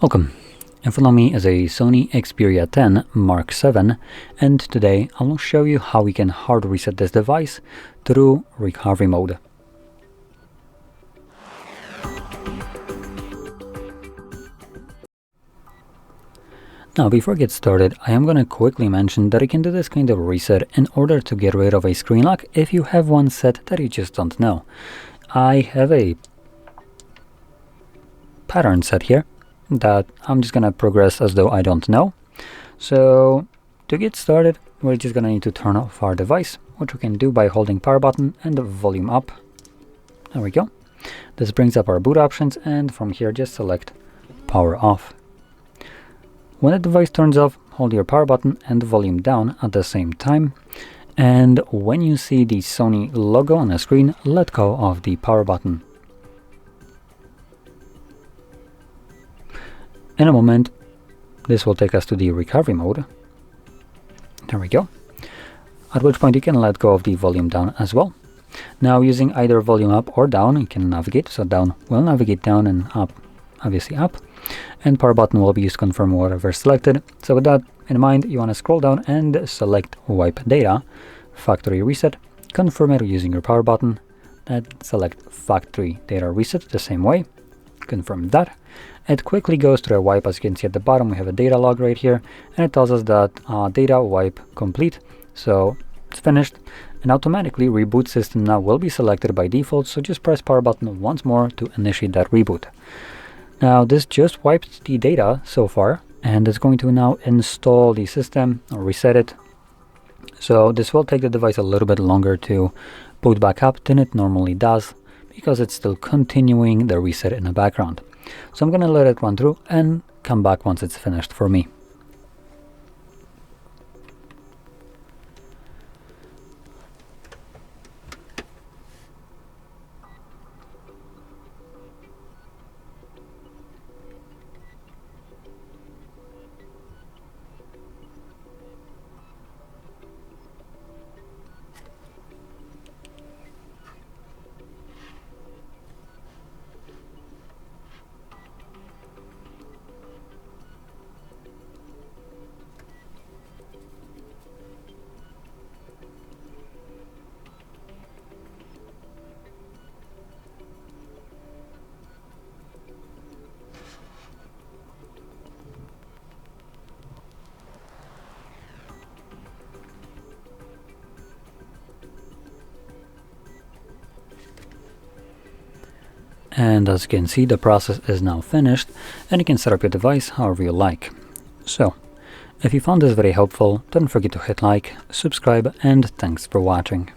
Welcome. In front of me is a SONY Xperia 10 Mark VII, and today I will show you how we can hard reset this device through recovery mode. Now, before I get started, I am going to quickly mention that you can do this kind of reset in order to get rid of a screen lock if you have one set that you just don't know. I have a pattern set here that I'm just going to progress as though I don't know. So to get started, we're just going to need to turn off our device, which we can do by holding power button and the volume up. There we go. This brings up our boot options, and from here just select power off. When the device turns off, hold your power button and the volume down at the same time. And when you see the Sony logo on the screen, let go of the power button. In a moment, this will take us to the recovery mode. There we go. At which point you can let go of the volume down as well. Now, using either volume up or down, you can navigate. So down will navigate down and up, obviously up. And power button will be used to confirm whatever selected. So with that in mind, you want to scroll down and select wipe data, factory reset, confirm it using your power button, and select factory data reset the same way, confirm that. It quickly goes through a wipe. As you can see at the bottom, we have a data log right here, and it tells us that data wipe complete. So it's finished, and automatically reboot system now will be selected by default. So just press power button once more to initiate that reboot. Now this just wiped the data so far, and it's going to now install the system or reset it. So this will take the device a little bit longer to boot back up than it normally does, because it's still continuing the reset in the background. So I'm going to let it run through and come back once it's finished for me. And as you can see, the process is now finished, and you can set up your device however you like. So, if you found this very helpful, don't forget to hit like, subscribe, and thanks for watching.